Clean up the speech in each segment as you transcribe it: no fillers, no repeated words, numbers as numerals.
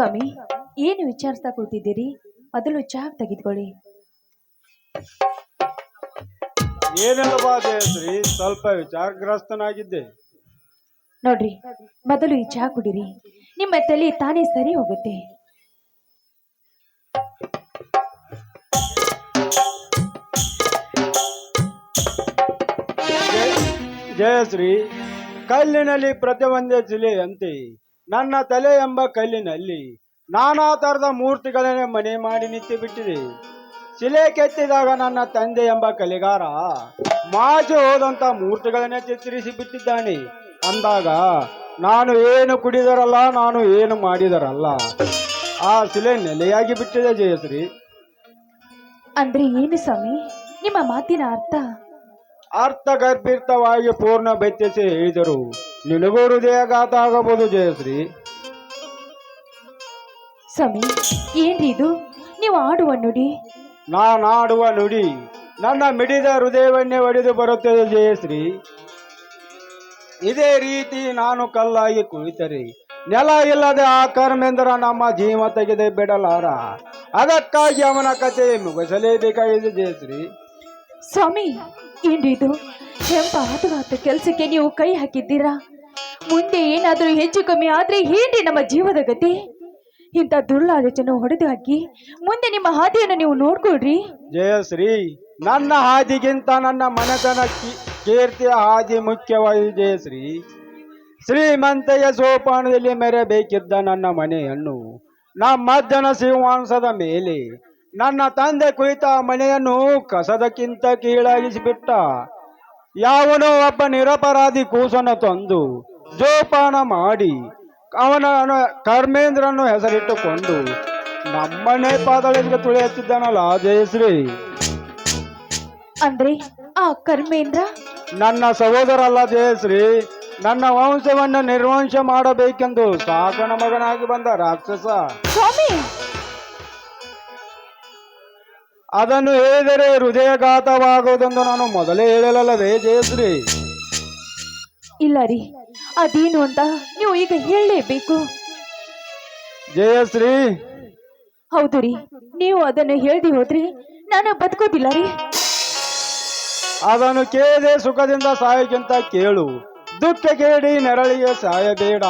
ಸ್ವಾಮಿ, ಏನು ವಿಚಾರಿಸ್ತಾ ಕೂತಿದ್ದೀರಿ? ಮೊದಲು ಚಹಾ ತೆಗೆದುಕೊಳ್ಳಿ. ಏನಿಲ್ಲವಾ ಜಯಶ್ರೀ, ಸ್ವಲ್ಪ ವಿಚಾರಗ್ರಸ್ತನಾಗಿದ್ದೆ. ನೋಡ್ರಿ, ಮೊದಲು ಈ ಚಹಾ ಕುಡಿರಿ, ನಿಮ್ಮ ತಲೆ ತಾನೇ ಸರಿ ಹೋಗುತ್ತೆ. ಜಯಶ್ರೀ, ಕಲ್ಲಿನಲ್ಲಿ ಪ್ರತಿಯೊಂದೇ ಶಿಲೆಯಂತೆ ನನ್ನ ತಲೆ ಎಂಬ ಕಲ್ಲಿನಲ್ಲಿ ನಾನಾ ತರದ ಮೂರ್ತಿಗಳನ್ನೇ ಮನೆ ಮಾಡಿ ನಿಂತು ಬಿಟ್ಟಿದೆ. ಶಿಲೆ ಕೆತ್ತಿದಾಗ ನನ್ನ ತಂದೆ ಎಂಬ ಕಲೆಗಾರ ಮಾಜಿ ಹೋದಂತ ಮೂರ್ತಿಗಳನ್ನೇ ಚಿತ್ರಿಸಿ ಬಿಟ್ಟಿದ್ದಾನೆ. ಅಂದಾಗ ನಾನು ಏನು ಕುಡಿದರಲ್ಲ, ನಾನು ಏನು ಮಾಡಿದರಲ್ಲ, ಆ ಶಿಲೆ ನೆಲೆಯಾಗಿ ಬಿಟ್ಟಿದೆ ಜಯಶ್ರೀ. ಅಂದ್ರೆ ಏನು ಸ್ವಾಮಿ ನಿಮ್ಮ ಮಾತಿನ ಅರ್ಥ? ಅರ್ಥಗರ್ಭಿತವಾಗಿ ಪೂರ್ಣ ಬೆತ್ತಿಸಿ ಹೇಳಿದರು ನಿನಗೂ ಹೃದಯಘಾತ ಆಗಬಹುದು ಜಯಶ್ರೀ. ಸ್ವಾಮಿ, ಏನ್ರಿ ಇದು ನೀವು ಆಡುವ ನುಡಿ? ನಾನಾಡುವ ನುಡಿ ನನ್ನ ಮಿಡಿದ ಹೃದಯವನ್ನೇ ಒಡೆದು ಬರುತ್ತದೆ ಜಯಶ್ರೀ. ಇದೇ ರೀತಿ ನಾನು ಕಲ್ಲಾಗಿ ಕುಳಿತರೆ ನೆಲ ಇಲ್ಲದೆ ಆ ಕರ್ಮೇಂದ್ರ ನಮ್ಮ ಜೀವ ತೆಗೆದೇ ಬಿಡಲಾರ. ಅದಕ್ಕಾಗಿ ಅವನ ಕತೆ ಮುಗಿಸಲೇಬೇಕಾಗಿದೆ ಜಯಶ್ರೀ. ಸ್ವಾಮಿ, ಏನ್ರಿ ಇದು? ಎಂಪ ಹತಘಾತ ಕೆಲಸಕ್ಕೆ ನೀವು ಕೈ ಹಾಕಿದ್ದೀರಾ? ಮುಂದೆ ಏನಾದರೂ ಹೆಚ್ಚು ಕಮ್ಮಿ ಆದ್ರೆ ಏನ್ರಿ ನಮ್ಮ ಜೀವದ ಗತಿ? ಇಂಥ ದುರ್ಲಾಲೋಚನೆ ಹೊಡೆದು ಹಾಕಿ ಮುಂದೆ ನಿಮ್ಮ ಹಾದಿಯನ್ನು ನೀವು ನೋಡ್ಕೊಳ್ರಿ. ಜಯಶ್ರೀ, ನನ್ನ ಹಾದಿಗಿಂತ ನನ್ನ ಮನೆತನ ಕೀರ್ತಿಯ ಹಾದಿ ಮುಖ್ಯವಾಗಿದೆ ಜಯಶ್ರೀ. ಶ್ರೀಮಂತೆಯ ಸೋಪಾನದಲ್ಲಿ ಮೆರೆಬೇಕಿದ್ದ ನನ್ನ ಮನೆಯನ್ನು ನಮ್ಮಜ್ಜನ ಸಿಂಹಾಸದ ಮೇಲೆ ನನ್ನ ತಂದೆ ಕುಳಿತ ಮನೆಯನ್ನು ಕಸದಕ್ಕಿಂತ ಕೀಳಾಗಿಸಿಬಿಟ್ಟ. ಯಾವನೋ ಒಬ್ಬ ನಿರಪರಾಧಿ ಕೂಸನ್ನು ತಂದು ಜೋಪಾನ ಮಾಡಿ ಅವನ ಕರ್ಮೇಂದ್ರನ್ನು ಹೆಸರಿಟ್ಟುಕೊಂಡು ನಮ್ಮನೆ ಪಾದಳಿಗೆ ತುಳಿಯುತ್ತಿದ್ದಾನಲ್ಲ ಜಯಶ್ರೀ. ಅಂದ್ರೆ ಆ ಕರ್ಮೇಂದ್ರ ನನ್ನ ಸಹೋದರ ಅಲ್ಲ ಜಯಶ್ರೀ, ನನ್ನ ವಂಶವನ್ನು ನಿರ್ವಂಶ ಮಾಡಬೇಕೆಂದು ಸಾಕನ ಮಗನಾಗಿ ಬಂದ ರಾಕ್ಷಸ. ಸ್ವಾಮಿ, ಅದನ್ನು ಹೇಳಿದರೆ ಹೃದಯಘಾತವಾಗುವುದೆಂದು ನಾನು ಮೊದಲೇ ಹೇಳಲಲ್ಲವೇ ಜಯಶ್ರೀ? ಇಲ್ಲ ರೀ, ಅದೇನು ಅಂತ ನೀವು ಈಗ ಹೇಳಲೇಬೇಕು. ಜಯಶ್ರೀ, ಹೌದು ರೀ, ನೀವು ಅದನ್ನು ಹೇಳ್ದಿ ಹೋದ್ರಿ ನಾನು ಬದುಕೋದಿಲ್ಲ ರೀ. ಅದನ್ನು ಕೇಳದೆ ಸುಖದಿಂದ ಸಾಯಕ್ಕಿಂತ ಕೇಳು, ದುಃಖ ಕೇಳಿ ನೆರಳಿಗೆ ಸಾಯಬೇಡ.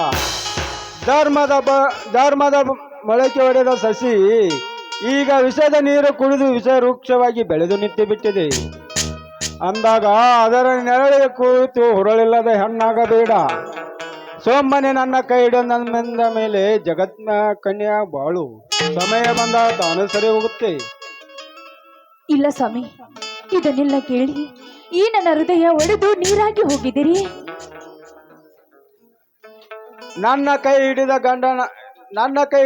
ಧರ್ಮದ ಮೊಳಕೆ ಹೊಡೆದ ಸಸಿ ಈಗ ವಿಷದ ನೀರು ಕುಡಿದು ವಿಷ ವೃಕ್ಷವಾಗಿ ಬೆಳೆದು ನಿಂತು ಬಿಟ್ಟಿದೆ. ಅಂದಾಗ ಅದರ ನೆರಳಿಗೆ ಕುಳಿತು ಹುರಳಿಲ್ಲದೆ ಹಣ್ಣಾಗಬೇಡ. ಸೋಮನೆ ನನ್ನ ಕೈ ಹಿಡಿದ ಮೇಲೆ ಜಗತ್ನ ಕನ್ಯಾ ಬಾಳು. ಸಮಯ ಬಂದಾಗ ತಾನು ಸರಿ ಹೋಗುತ್ತೆ. ಇಲ್ಲ ಸ್ವಾಮಿ, ಇದನ್ನೆಲ್ಲ ಕೇಳಿ ಈ ನನ್ನ ಹೃದಯ ಒಡೆದು ನೀರಾಗಿ ಹೋಗಿದ್ದೀರಿ. ನನ್ನ ಕೈ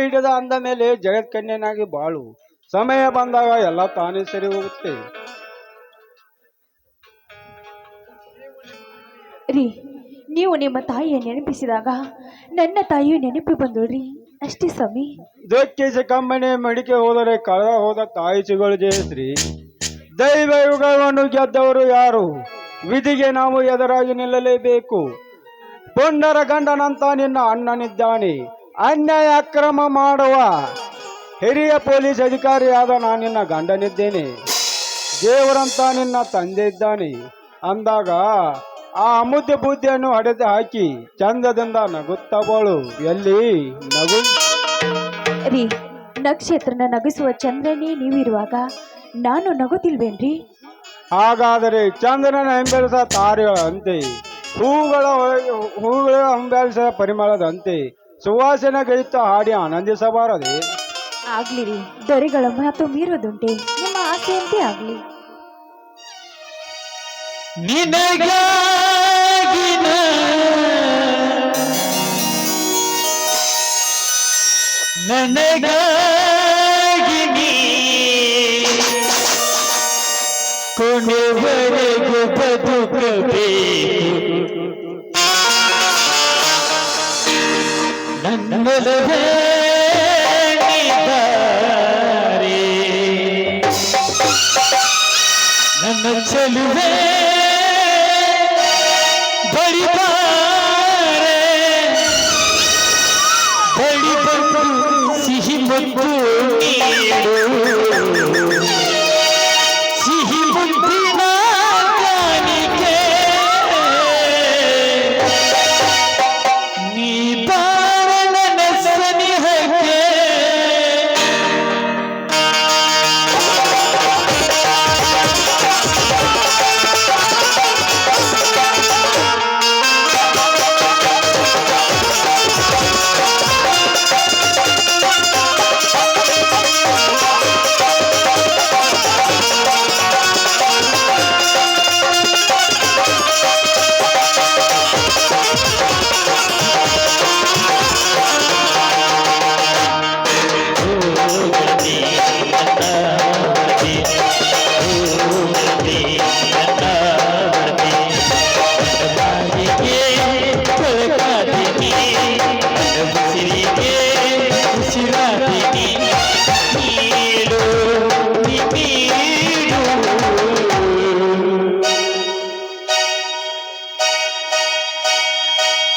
ಹಿಡಿದ ಅಂದ ಮೇಲೆ ಜಗತ್ಕನ್ಯನಾಗಿ ಬಾಳು. ಸಮಯ ಬಂದಾಗ ಎಲ್ಲ ತಾನೇ ಸರಿ ಹೋಗುತ್ತೆ. ರೀ, ನೀವು ನಿಮ್ಮ ತಾಯಿಯ ನೆನಪಿಸಿದಾಗ ನನ್ನ ತಾಯಿಯು ನೆನಪು ಬಂದೋಳ್ರಿ ಅಷ್ಟೇ ಸ್ವಾಮಿ. ದುಃಖಿಸಿ ಕಮ್ಮನೆ ಮಡಿಕೆ ಹೋದರೆ ಕಳೆದ ಹೋದ ತಾಯಿ ಸಿಗಳು ಜಯಶ್ರೀ. ದೈವ ಯುಗವನ್ನು ಗೆದ್ದವರು ಯಾರು? ವಿಧಿಗೆ ನಾವು ಎದುರಾಗಿ ನಿಲ್ಲಲೇಬೇಕು. ಪುಂಡರ ಗಂಡನಂತ ನಿನ್ನ ಅಣ್ಣನಿದ್ದಾನೆ. ಅನ್ಯಾಯ ಅಕ್ರಮ ಮಾಡುವ ಹಿರಿಯ ಪೊಲೀಸ್ ಅಧಿಕಾರಿಯಾದ ನಾನು ನಿನ್ನ ಗಂಡನಿದ್ದೇನೆ. ದೇವರಂತ ನಿನ್ನ ತಂದೆ ಇದ್ದಾನೆ. ಅಂದಾಗ ಆ ಅಮುದ್ಯ ಬುದ್ಧಿಯನ್ನು ಹಡೆದು ಹಾಕಿ ಚಂದದಿಂದ ನಗುತ್ತಾ ಬಾಳು. ಎಲ್ಲಿ ನಗು ರೀ, ನಕ್ಷತ್ರನ ನಗಿಸುವ ಚಂದ್ರನೇ ನೀವಿರುವಾಗ ನಾನು ನಗುತ್ತಿಲ್ವೇನ್ರಿ? ಹಾಗಾದರೆ ಚಂದ್ರನ ಹಿಂಬೆಳೆಸ ತಾರೆಗಳಂತೆ, ಹೂಗಳ ಹಿಂಬೆಳೆಸ ಪರಿಮಳದಂತೆ ಸುವಾಸನೆ ಗೈತ ಹಾಡಿ ಆನಂದಿಸಬಾರದೆ? ಆಗ್ಲಿ ರೀ, ದೊರೆಗಳ ಮಾತು ಮೀರೋದುಂಟೆ, ನಿಮ್ಮ ಆಸೆಯಂತೆ ಆಗ್ಲಿ. ಕೊನೆವರೆಗೂ ಬದುಕಬೇಕು ನನ್ನೊಲವೇ ನನ್ನ ಚೆಲುವೆ ಬಳಿ ಬಂದು ಸಿಹಿ ಮುದ್ದು ನೀಡು ಸಿಹಿ ಮುದ್ದಿನ ಕಾಣಿಕೆ ನೀ ಬಾಳನ ಸನಿಹಕ್ಕೆ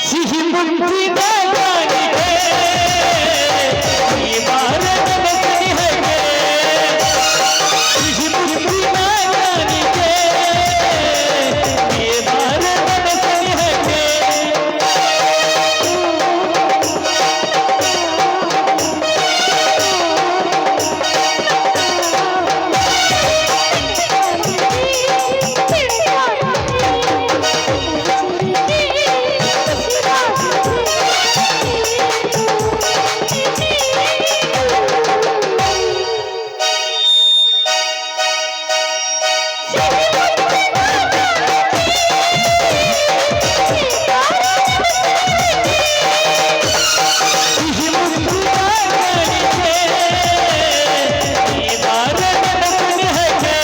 ಸಿಹಿ ಮುದ್ದಿನ ಕಾಣಿಕೆ ನೀ ಬಾರನ ಸನಿಹಕ್ಕೆ ಸಿಹಿ ಮುದ್ದಿನ ಕಾಣಿಕೆ ನೀ ಬಾರನ ಸನಿಹಕ್ಕೆ ಸಿಹಿ ಮುದ್ದಿನ ಕಾಣಿಕೆ ನೀ ಬಾರನ ಸನಿಹಕ್ಕೆ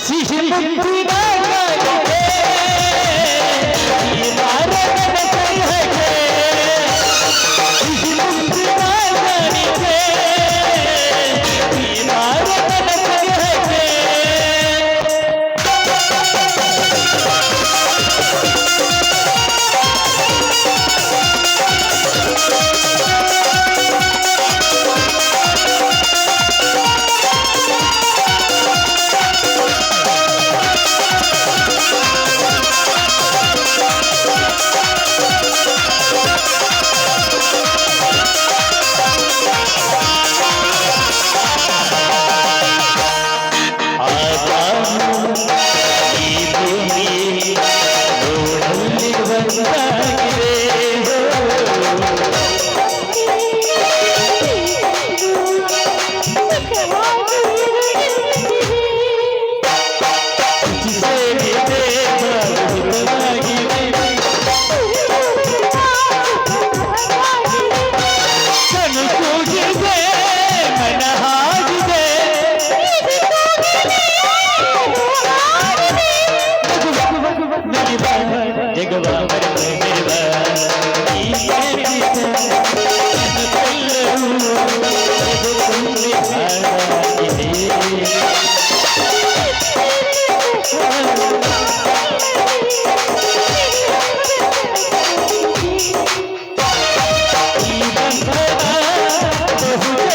ಸಿಹಿ ಮುದ್ದಿನ ಕಾಣಿಕೆ ನೀ ಬಾರನ ಸನಿಹಕ್ಕೆ ಸಿಹಿ ಮುದ್ದಿನ ಕಾಣಿಕೆ ನೀ ಬಾರನ ಸನಿಹಕ್ಕೆ ಬಹು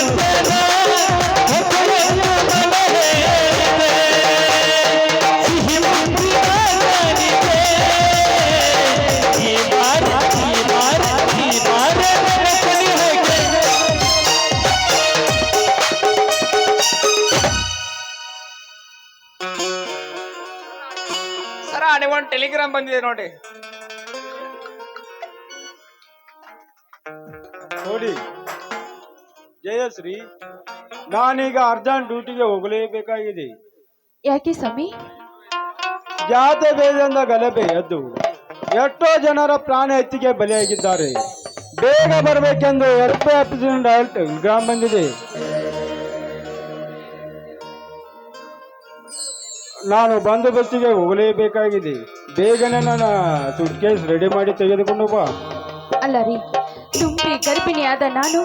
ಟೆಲಿಗ್ರಾಮ್ ಬಂದಿದೆ ನೋಡಿ. ನೋಡಿ ಜಯಶ್ರೀ, ನಾನೀಗ ಅರ್ಜೆಂಟ್ ಡ್ಯೂಟಿಗೆ ಹೋಗಲೇಬೇಕಾಗಿದೆ. ಯಾಕೆ ಸ್ವಾಮಿ? ಜಾತೆ ಬೇಜಂದ ಗಲಭೆ ಎದ್ದು ಎಷ್ಟೋ ಜನರ ಪ್ರಾಣ ಹತ್ಯೆಗೆ ಬಲಿಯಾಗಿದ್ದಾರೆ. ಬೇಗ ಬರಬೇಕೆಂದು ಎಷ್ಟೋ ಆಫೀಸಿನಿಂದ ಟೆಲಿಗ್ರಾಮ್ ಬಂದಿದೆ. ನಾನು ಬಂದೋಬಸ್ತಿಗೆ ಹೋಗಲೇಬೇಕಾಗಿದೆ. ಬೇಗನೆ ನನ್ನ ಸುಟ್ಕೇಸ್ ರೆಡಿ ಮಾಡಿ ತೆಗೆದುಕೊಂಡು ಬಾ. ಅಲ್ಲ ರೀ, ತುಂಬಿ ಗರ್ಭಿಣಿಯಾದ ನಾನು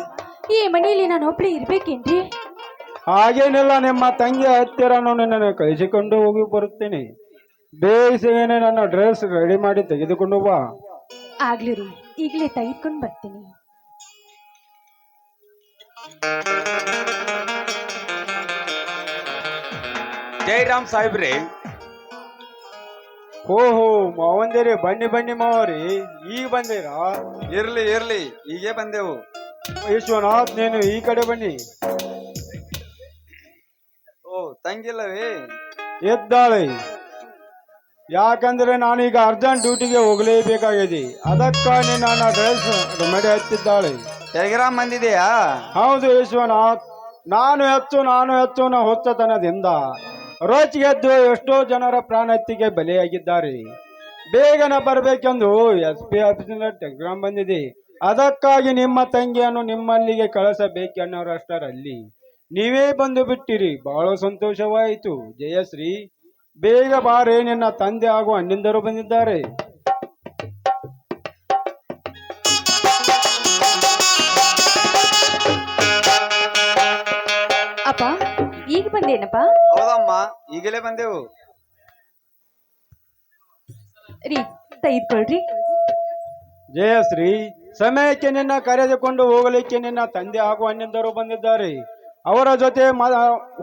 ಈ ಮನೆಯಲ್ಲಿ ನಾನು ಒಬ್ಳೆ ಇರ್ಬೇಕೇನ್ರಿ? ಹಾಗೇನಿಲ್ಲ, ನಿಮ್ಮ ತಂಗಿ ಹತ್ತಿರ ನಿನ್ನನ್ನು ಕಳಿಸಿಕೊಂಡು ಹೋಗಿ ಬರುತ್ತೇನೆ. ಬೇಗನೆ ನನ್ನ ಡ್ರೆಸ್ ರೆಡಿ ಮಾಡಿ ತೆಗೆದುಕೊಂಡು ಬಾ. ಆಗ್ಲಿ ರೀ, ಈಗಲೇ ತೆಗೆದುಕೊಂಡು ಬರ್ತೀನಿ. ಜೈರಾಮ್ ಸಾಹೇಬ್ರೆ, ಓಹೋ ಮಾವಂದಿರಿ, ಬನ್ನಿ ಬನ್ನಿ ಮಾವರಿ, ಈಗ ಬಂದಿರಾ? ಇರ್ಲಿ ಇರ್ಲಿ, ಹೀಗೆ ಬಂದೆವು. ವಿಶ್ವನಾಥ್, ನೀನು ಈ ಕಡೆ ಬನ್ನಿ. ಓ, ತಂಗಿಲ್ಲವೇ? ಎದ್ದಾಳೆ. ಯಾಕಂದ್ರೆ ನಾನೀಗ ಅರ್ಜೆಂಟ್ ಡ್ಯೂಟಿಗೆ ಹೋಗಲೇಬೇಕಾಗಿದೆ. ಅದಕ್ಕಾಗಿ ನನ್ನ ಡ್ರೆಸ್ ರೆಡಿ ಹತ್ತಿದ್ದಾಳೆ. ಟೆಲಿಗ್ರಾಮ್ ಬಂದಿದೆಯಾ? ಹೌದು ವಿಶ್ವನಾಥ್, ನಾನು ಹೆಚ್ಚು ಹೊಚ್ಚತನದಿಂದ ರೋಚಿಗೆದ್ದು ಎಷ್ಟೋ ಜನರ ಪ್ರಾಣ ಹತ್ಯೆಗೆ ಬಲಿಯಾಗಿದ್ದಾರೆ. ಬೇಗನೆ ಬರಬೇಕೆಂದು SP ಆಫೀಸಿನ ಟೆಲಿಗ್ರಾಮ್ ಬಂದಿದೆ. ಅದಕ್ಕಾಗಿ ನಿಮ್ಮ ತಂಗಿಯನ್ನು ನಿಮ್ಮಲ್ಲಿಗೆ ಕಳಿಸಬೇಕೆನ್ನೋರಷ್ಟರಲ್ಲಿ ನೀವೇ ಬಂದು ಬಿಟ್ಟಿರಿ. ಬಹಳ ಸಂತೋಷವಾಯಿತು. ಜಯಶ್ರೀ, ಬೇಗ ಬಾರೆ, ನಿನ್ನ ತಂದೆ ಹಾಗೂ ಅಣ್ಣಿಂದರು ಬಂದಿದ್ದಾರೆ. ಅಪ್ಪ, ಈಗ ಬಂದೇನಪ್ಪ? ಹೌದಮ್ಮ, ಈಗಲೇ ಬಂದೆವು. ರೀ, ತೆಗೆದುಕೊಳ್ರಿ. ಜಯಶ್ರೀ, ಸಮಯಕ್ಕೆ ನಿನ್ನ ಕರೆದುಕೊಂಡು ಹೋಗಲಿಕ್ಕೆ ನಿನ್ನ ತಂದೆ ಹಾಗೂ ಅಣ್ಣಿಂದರು ಬಂದಿದ್ದಾರೆ. ಅವರ ಜೊತೆ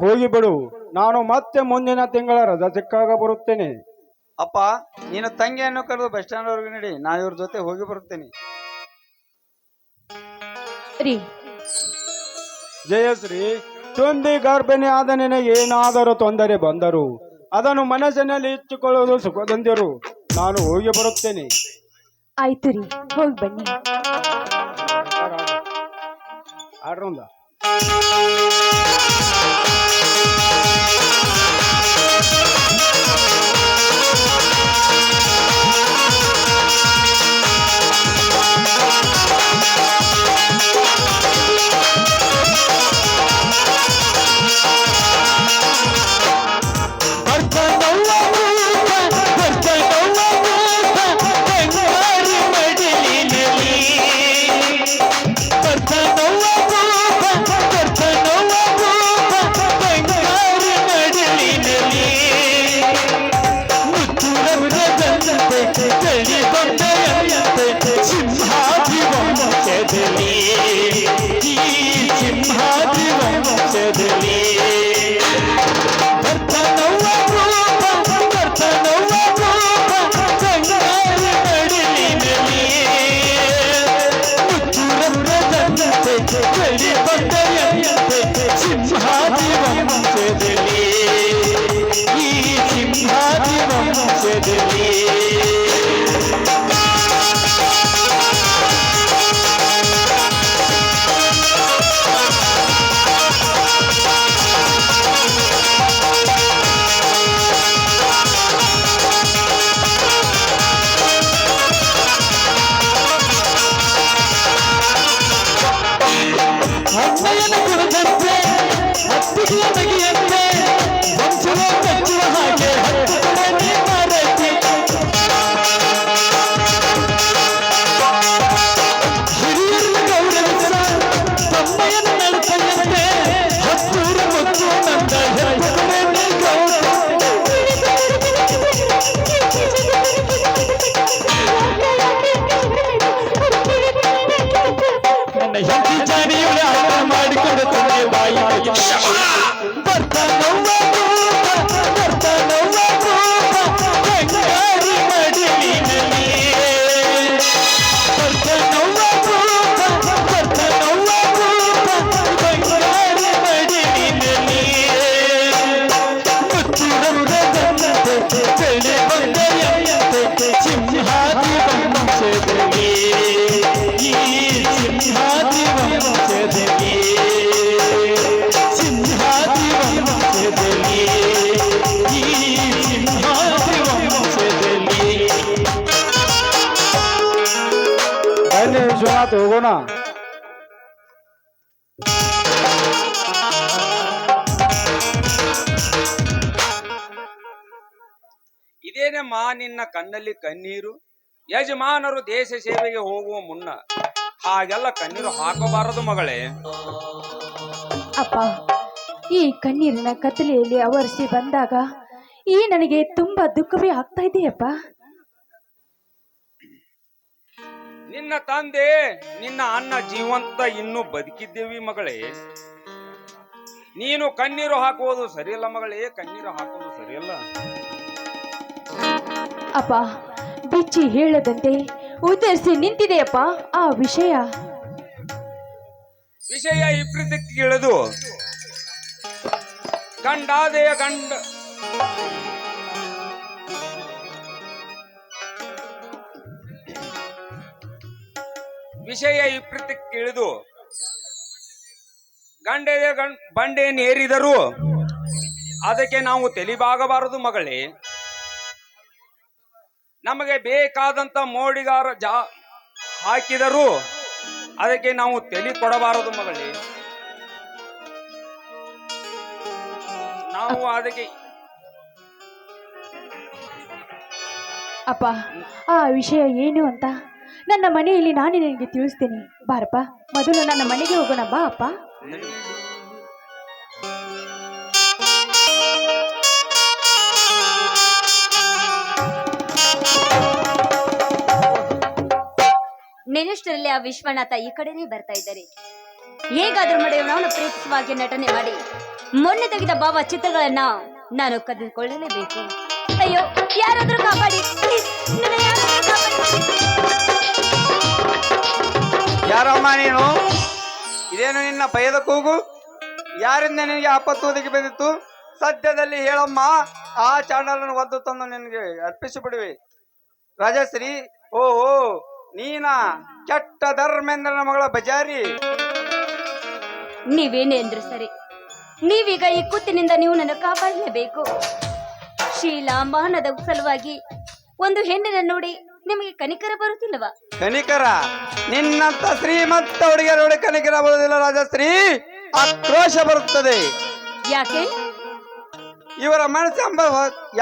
ಹೋಗಿಬಿಡು. ನಾನು ಮತ್ತೆ ಮುಂದಿನ ತಿಂಗಳ ರಜಾ ಸಿಕ್ಕಾಗ ಬರುತ್ತೇನೆ. ಅಪ್ಪ, ನೀನು ತಂಗಿಯನ್ನು ಕರೆದು ಬಸ್ ಸ್ಟ್ಯಾಂಡ್ ವರೆಗೂ ನಡಿ, ನಾನು ಇವ್ರ ಜೊತೆ ಹೋಗಿ ಬರುತ್ತೇನೆ. ರೀ, ಜಯಶ್ರೀ, ತುಂಬಿ ಗರ್ಭಿಣಿ ಆದ ನಿನಗೆ ಏನಾದರೂ ತೊಂದರೆ ಬಂದರು ಅದನ್ನು ಮನಸ್ಸಿನಲ್ಲಿ ಇಟ್ಟುಕೊಳ್ಳುವುದು ಸುಖದಂದಿರು. ನಾನು ಹೋಗಿ ಬರುತ್ತೇನೆ. ಆಯ್ತು ರೀ, ಹೋಗಿ ಬನ್ನಿ. ಆಡ್ರಂದ ಸಿಂಹಾದಿ ವಂಶದಲ್ಲಿ ವಿಶ್ವನಾಥ್ ಹೋಗೋಣ. ಇದೇನಮ್ಮ ನಿನ್ನ ಕಣ್ಣಲ್ಲಿ ಕಣ್ಣೀರು? ಯಜಮಾನರು ದೇಶ ಸೇವೆಗೆ ಹೋಗುವ ಮುನ್ನ ಹಾಗೆಲ್ಲ ಕಣ್ಣೀರು ಹಾಕಬಾರದು ಮಗಳೇ. ಅಪ್ಪ, ಈ ಕಣ್ಣೀರಿನ ಕತ್ತಲೆಯಲ್ಲಿ ಅವರಿಸಿ ಬಂದಾಗ ಈ ನನಗೆ ತುಂಬಾ ದುಃಖವೇ ಆಗ್ತಾ ಇದೆಯಪ್ಪ. ನಿನ್ನ ತಂದೆ ನಿನ್ನ ಅಣ್ಣ ಜೀವಂತ ಇನ್ನೂ ಬದುಕಿದ್ದೇವಿ ಮಗಳೇ. ನೀನು ಕಣ್ಣೀರು ಹಾಕುವುದು ಸರಿಯಲ್ಲ ಮಗಳೇ, ಕಣ್ಣೀರು ಹಾಕುವುದು ಸರಿಯಲ್ಲ. ಅಪ್ಪ, ಬಿಚ್ಚಿ ಹೇಳದಂತೆ ಉತ್ತರಿಸಿ ನಿಂತಿದೆಯಪ್ಪ ಆ ವಿಷಯ. ವಿಷಯ ವಿಪರೀತಕ್ಕೆ ಇಳಿದು ಗಂಡಾದೆಯ ಗಂಡ ವಿಷಯ ವಿಪರೀತಕ್ಕೆ ಇಳಿದು ಗಂಡೆಯ ಬಂಡೆಯನ್ನೇರಿದರು ಅದಕ್ಕೆ ನಾವು ತಲೆಬಾಗಬಾರದು ಮಗಳೇ. ನಮಗೆ ಬೇಕಾದಂತ ಮೋಡಿಗಾರ ಹಾಕಿದರು ಅದಕ್ಕೆ ನಾವು ತಲೆ ಕೊಡಬಾರದು ಮಗಳೇ. ನಾವು ಅದಕ್ಕೆ ಅಪ್ಪ, ಆ ವಿಷಯ ಏನು ಅಂತ ನನ್ನ ಮನೆಯಲ್ಲಿ ನಾನು ನಿನಗೆ ತಿಳಿಸ್ತೇನೆ. ಬಾರಪ್ಪ, ಮೊದಲು ನನ್ನ ಮನೆಗೆ ಹೋಗೋಣ ಬಾ ಅಪ್ಪ. ನೆನಷ್ಟರಲ್ಲಿ ಆ ವಿಶ್ವನಾಥ ಈ ಕಡೆನೇ ಬರ್ತಾ ಇದ್ದಾರೆ. ಹೇಗಾದ್ರೂ ನಡೆಯೋಣ ಪ್ರೀತಿಸುವಾಗಿ ನಟನೆ ಮಾಡಿ ಮೊನ್ನೆ ತೆಗೆದ ಬಾಬಾ ಚಿತ್ರಗಳನ್ನ ನಾನು ಕದಿದುಕೊಳ್ಳಲೇಬೇಕು. ಅಯ್ಯೋ, ಯಾರಾದ್ರೂ ಕಾಪಾಡಿ please, ನನ್ನ ಯಾರಾದ್ರೂ ಕಾಪಾಡಿ. ಯಾರಮ್ಮ ನೀನು? ಇದೇನು ನಿನ್ನ ಭಯದ ಕೂಗು? ಯಾರಿಂದ ನಿನಗೆ ಆಪತ್ತು ಒದಗಿ ಬಂದಿತ್ತು? ಸದ್ಯದಲ್ಲಿ ಹೇಳಮ್ಮ, ಆ ಚಾಂಡಲನ್ನು ಒದ್ದು ತಂದು ನಿನಗೆ ಅರ್ಪಿಸಿಬಿಡುವೆ. ರಾಜಶ್ರೀ, ಓಹೋ ನೀನ ಕೆಟ್ಟ ಧರ್ಮೇಂದ್ರನ ಮಗಳ ಬಜಾರಿ. ನೀವೇನೇ ಅಂದ್ರು ಸರಿ, ನೀವೀಗ ಈ ಕುತ್ತಿನಿಂದ ನೀವು ನನ್ನ ಕಾಪಾಡಲೇಬೇಕು. ಶೀಲಾ ಮಾನದ ಸಲುವಾಗಿ ಒಂದು ಹೆಣ್ಣಿನ ನೋಡಿ ನಿಮಗೆ ಕನಿಕರ ಬರುತ್ತಿಲ್ಲವಾ? ಕನಿಕರ? ನಿನ್ನಂತ ಶ್ರೀಮಂತ ಹುಡುಗಿಯರ ನೋಡಿ ಕನಿಕರ ಬರುವುದಿಲ್ಲ ರಾಜಶ್ರೀ, ಆಕ್ರೋಶ ಬರುತ್ತದೆ. ಯಾಕೆ? ಇವರ ಮನಸ್ಸೆಂಬ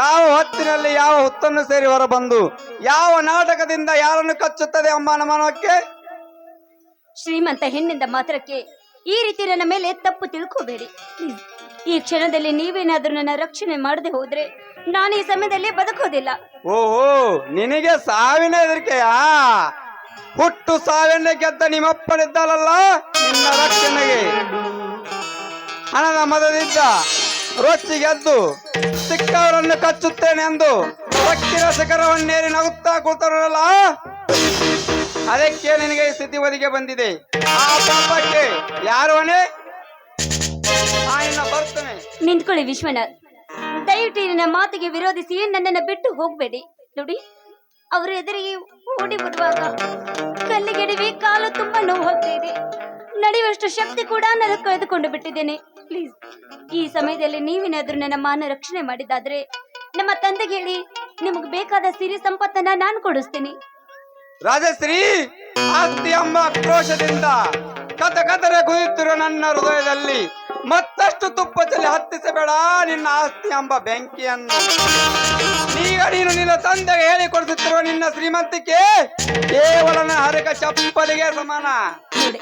ಯಾವ ಹೊತ್ತಿನಲ್ಲಿ ಯಾವ ಹುತ್ತನ್ನು ಸೇರಿ ಹೊರ ಬಂದು ಯಾವ ನಾಟಕದಿಂದ ಯಾರನ್ನು ಕಚ್ಚುತ್ತದೆ ಎಂಬ ಅನುಮಾನಕ್ಕೆ. ಶ್ರೀಮಂತ ಹೆಣ್ಣಿಂದ ಮಾತ್ರಕ್ಕೆ ಈ ರೀತಿ ನನ್ನ ಮೇಲೆ ತಪ್ಪು ತಿಳ್ಕೋಬೇಡಿ. ಈ ಕ್ಷಣದಲ್ಲಿ ನೀವೇನಾದ್ರೂ ನನ್ನ ರಕ್ಷಣೆ ಮಾಡದೆ ಹೋದ್ರೆ ನಾನು ಈ ಸಮಯದಲ್ಲಿ ಬದುಕೋದಿಲ್ಲ. ಓಹೋ, ನಿನಗೆ ಸಾವಿನ ಹೆದರಿಕೆಯಾ? ಹುಟ್ಟು ಸಾವಿನ ಗೆದ್ದ ನಿಮ್ಮಪ್ಪನಿದ್ದಲ್ಲ ನಿನ್ನ ರಕ್ಷಣೆಗೆ ಹಣದ ಮದದಿದ್ದ ರೊಚ್ಚಿಗೆದ್ದು ಸಿಕ್ಕವರನ್ನು ಕಚ್ಚುತ್ತೇನೆ ಎಂದು ಭಕ್ತಿರ ಶಿಖರವನ್ನೇರಿ ನಗುತ್ತಾ ಕೂತರಲ್ಲ, ಅದಕ್ಕೆ ನಿನಗೆ ಈ ಸ್ಥಿತಿ ಒದಗಿ ಬಂದಿದೆ. ಆ ಪಾಪಕ್ಕೆ ಯಾರು ಹೊಣೆ? ಬರ್ತೇನೆ. ನಿಂತ್ಕೊಳ್ಳಿ ವಿಶ್ವನಾಥ್, ದಯವಿಟ್ಟು ನನ್ನ ಮಾತಿಗೆ ವಿರೋಧಿಸಿ ನನ್ನನ್ನು ಬಿಟ್ಟು ಹೋಗ್ಬೇಡಿ. ನೋಡಿ, ಅವರ ಎದುರಿಗೆ ಓಡಿ ಬರುವಾಗ ಕಲ್ಲಿಗೆಡವಿ ಕಾಲು ತುಂಬಾ ನೋವು ಹೋಗ್ತಾ ಇದೆ. ನಡೆಯುವಷ್ಟು ಶಕ್ತಿ ಕೂಡ ನಾನು ಕಳೆದುಕೊಂಡು ಬಿಟ್ಟಿದ್ದೇನೆ. ಪ್ಲೀಸ್, ಈ ಸಮಯದಲ್ಲಿ ನೀವೇನಾದ್ರೂ ನನ್ನ ಮಾನ ರಕ್ಷಣೆ ಮಾಡಿದಾದ್ರೆ ನಮ್ಮ ತಂದೆಗೆ ಹೇಳಿ ನಿಮಗೆ ಬೇಕಾದ ಸಿರಿ ಸಂಪತ್ತನ್ನ ನಾನು ಕೊಡಿಸ್ತೀನಿ. ರಾಜಶ್ರೀ, ಆಸ್ತಿ ಎಂಬ ಆಕ್ರೋಶದಿಂದ ಕತಕತರೆ ಕುದಿಯುತ್ತಿರುವ ನನ್ನ ಹೃದಯದಲ್ಲಿ ಮತ್ತಷ್ಟು ತುಪ್ಪ ಚೆಲ್ಲಿ ಹತ್ತಿಸಬೇಡ ನಿನ್ನ ಆಸ್ತಿ ಎಂಬ ಬೆಂಕಿಯನ್ನು. ಈಗ ನೀನು ನಿನ್ನ ತಂದೆಗೆ ಹೇಳಿಕೊಡಿಸುತ್ತಿರುವ ನಿನ್ನ ಶ್ರೀಮಂತಿಕೆ ಕೇವಲ ಹರಕ ಚಪ್ಪಲಿಗೆ ಸಮಾನ. ನೋಡಿ,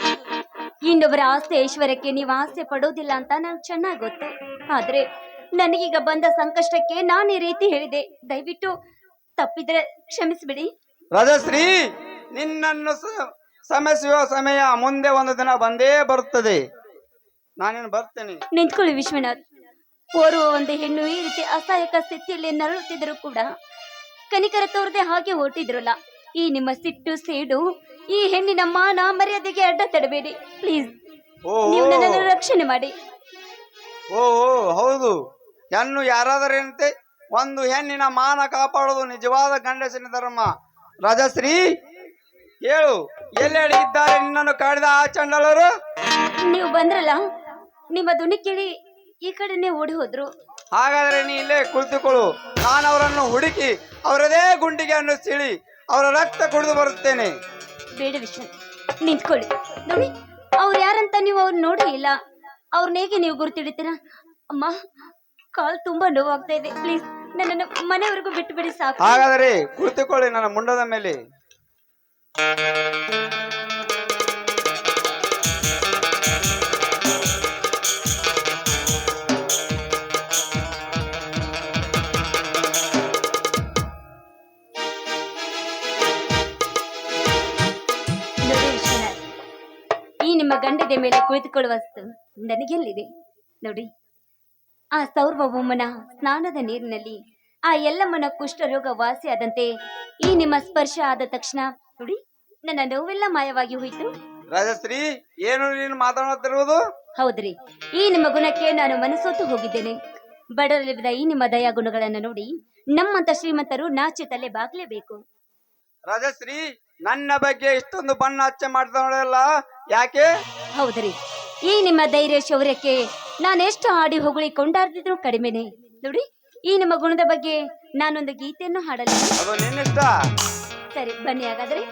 ಇನ್ನೊಬ್ಬರ ಆಸ್ತಿ ಐಶ್ವರ್ಯಕ್ಕೆ ನೀವು ಆಸೆ ಪಡೋದಿಲ್ಲ ಅಂತ ನನಗೆ ಚೆನ್ನಾಗಿ ಗೊತ್ತು. ಆದ್ರೆ ನನಗೀಗ ಬಂದ ಸಂಕಷ್ಟಕ್ಕೆ ನಾನು ಈ ರೀತಿ ಹೇಳಿದೆ. ದಯವಿಟ್ಟು ತಪ್ಪಿದ್ರೆ ಕ್ಷಮಿಸ್ಬಿಡಿ. ರಾಜಶ್ರೀ, ನಿನ್ನನ್ನು ಸಮಸ್ಯೆಯ ಸಮಯ ಮುಂದೆ ಒಂದು ದಿನ ಬಂದೇ ಬರುತ್ತದೆ. ನಾನೇನು ಬರ್ತೇನೆ. ನಿಂತ್ಕೊಳ್ಳಿ ವಿಶ್ವನಾಥ್, ಓರ್ವ ಒಂದು ಹೆಣ್ಣು ಈ ರೀತಿ ಅಸಹಾಯಕ ಸ್ಥಿತಿಯಲ್ಲಿ ನರಳುತ್ತಿದ್ರು ಕೂಡ ಕನಿಕರ ತೋರದೆ ಹಾಗೆ ಓಟಿದ್ರಲ್ಲ. ಈ ನಿಮ್ಮ ಸಿಟ್ಟು ಸೇಡು ಈ ಹೆಣ್ಣಿನ ಮಾನ ಮರ್ಯಾದೆಗೆ ಅಡ್ಡ ತಡಬೇಡಿ. ಪ್ಲೀಸ್, ನೀವು ನನ್ನನ್ನು ರಕ್ಷಣೆ ಮಾಡಿ. ಓಹೋ, ಹೌದು, ಹೆಣ್ಣು ಯಾರಾದರೇನಂತೆ ಒಂದು ಹೆಣ್ಣಿನ ಮಾನ ಕಾಪಾಡೋದು ನಿಜವಾದ ಗಂಡಸಿನ ಧರ್ಮ. ರಾಜಶ್ರೀ, ಹೇಳು, ಎಲ್ಲೆಡೆ ಇದ್ದಾರೆ ನಿನ್ನನ್ನು ಕಾಡಿದ ಆ ಚಂಡಲರು? ನೀವು ಬಂದ್ರಲ್ಲ, ನಿಮ್ಮ ಧ್ವನಿ ಕೇಳಿ ಈ ಕಡೆನೆ ಓಡಿ ಹೋದ್ರು. ಹಾಗಾದ್ರೆ ನೀ ಇಲ್ಲೇ ಕುಳಿತುಕೊಳ್ಳು. ನಾನು ಅವರನ್ನು ಹುಡುಕಿ ಅವರದೇ ಗುಂಡಿಗೆಯನ್ನು ಸಿಳಿ ಅವರ ರಕ್ತ ಕುಡಿದು ಬರುತ್ತೇನೆ. ಬೇಡ ವಿಶ್ವನಾಥ್, ನಿಂತ್ಕೊಳ್ಳಿ. ನೋಡಿ, ಅವ್ರು ಯಾರಂತ ನೀವು ಅವ್ರು ನೋಡೇ ಇಲ್ಲ. ಅವ್ರನ್ನ ಹೇಗೆ ನೀವು ಗುರುತಿಡಿತೀರಾ? ಅಮ್ಮ, ಕಾಲ್ ತುಂಬಾ ನೋವಾಗ್ತಾ ಇದೆ, ಪ್ಲೀಸ್ ನನ್ನನ್ನು ಮನೆವರೆಗೂ ಬಿಟ್ಟು ಬಿಡಿ ಸಾಕು. ಹಾಗಾದರೆ ಕುಳಿತುಕೊಳ್ಳಿ ನನ್ನ ಮುಂಡದ ಮೇಲೆ. ನೋಡಿ ವಿಶ್ವನಾಥ್, ಈ ನಿಮ್ಮ ಗಂಡದ ಮೇಲೆ ಕುಳಿತುಕೊಳ್ಳುವಷ್ಟು ನನಗೆಲ್ಲಿದೆ ನೋಡಿ. ಆ ಸೌರ್ವಭೌಮನ ಸ್ನಾನದ ನೀರಿನಲ್ಲಿ ಆ ಎಲ್ಲಮ್ಮನ ಕುಷ್ಠರೋಗ ವಾಸಿಯಾದಂತೆ ಈ ನಿಮ್ಮ ಸ್ಪರ್ಶ ಆದ ತಕ್ಷಣ ನೋಡಿ ನನ್ನ ನೋವೆಲ್ಲ ಮಾಯವಾಗಿ ಹೋಯಿತು. ರಾಜಶ್ರೀ, ಏನು ನೀನು ಮಾತನಾಡುತ್ತಿರುವುದು? ಹೌದ್ರಿ, ಈ ನಿಮ್ಮ ಗುಣಕ್ಕೆ ನಾನು ಮನಸೋತು ಹೋಗಿದ್ದೇನೆ. ಬಡವರಿಲ್ಲದ ಈ ನಿಮ್ಮ ದಯಾ ಗುಣಗಳನ್ನು ನೋಡಿ ನಮ್ಮಂತ ಶ್ರೀಮಂತರು ನಾಚಿ ತಲೆ ಬಾಗ್ಲೇಬೇಕು. ರಾಜಶ್ರೀ, ನನ್ನ ಬಗ್ಗೆ ಇಷ್ಟೊಂದು ಬಣ್ಣ ಹಚ್ಚೆ ಮಾಡ್ತಾಳಲ್ಲ, ಯಾಕೆ? ಹೌದ್ರಿ, ಈ ನಿಮ್ಮ ಧೈರ್ಯ ಶೌರ್ಯಕ್ಕೆ ನಾನೆಷ್ಟು ಹಾಡಿ ಹೊಗಳಿ ಕೊಂಡಾಡ್ತಿದ್ರು ಕಡಿಮೆನೆ. ನೋಡಿ, ಈ ನಿಮ್ಮ ಗುಣದ ಬಗ್ಗೆ ನಾನೊಂದು ಗೀತೆಯನ್ನು ಹಾಡಲ್ಲ. ಅದು ನಿನ್ನಿಷ್ಟ. ಸರಿ, ಬನ್ನಿ ಹಾಗಾದ್ರೆ.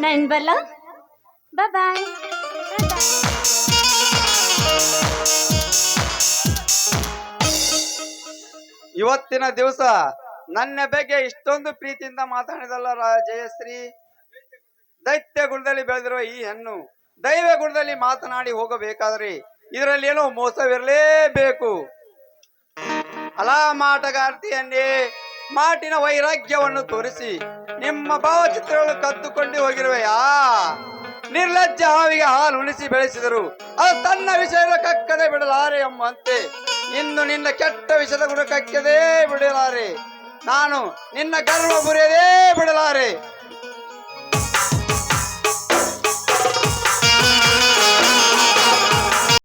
ನಾನ್ ಬರ್ಲಾ ಬಾಯ್. ಇವತ್ತಿನ ದಿವಸ ನನ್ನ ಬಗ್ಗೆ ಇಷ್ಟೊಂದು ಪ್ರೀತಿಯಿಂದ ಮಾತಾಡಿದಲ್ಲ ಜಯಶ್ರೀ. ದೈತ್ಯ ಗುಣದಲ್ಲಿ ಬೆಳೆದಿರುವ ಈ ಹೆಣ್ಣು ದೈವ ಗುಣದಲ್ಲಿ ಮಾತನಾಡಿ ಹೋಗಬೇಕಾದ್ರೆ ಇದರಲ್ಲಿ ಏನೋ ಮೋಸವಿರಲೇಬೇಕು. ಅಲಾ ಮಾಟಗಾರ್ತಿಯನ್ನೇ ಮಾಟಿನ ವೈರಾಗ್ಯವನ್ನು ತೋರಿಸಿ ನಿಮ್ಮ ಭಾವಚಿತ್ರಗಳು ಕದ್ದುಕೊಂಡು ಹೋಗಿರುವೆಯಾ? ನಿರ್ಲಜ್ಜ ಹಾವಿಗೆ ಹಾಲು ಉಣಿಸಿ ಬೆಳೆಸಿದರು ಅದು ತನ್ನ ವಿಷಯದ ಕಕ್ಕದೆ ಬಿಡಲಾರೆ ಎಂಬಂತೆ ಇನ್ನು ನಿನ್ನ ಕೆಟ್ಟ ವಿಷಯದ ಗುಣ ಕಕ್ಕದೇ ಬಿಡಲಾರೆ. ನಾನು ನಿನ್ನ ಗರ್ವ ಮುರಿಯದೇ ಬಿಡಲಾರೆ.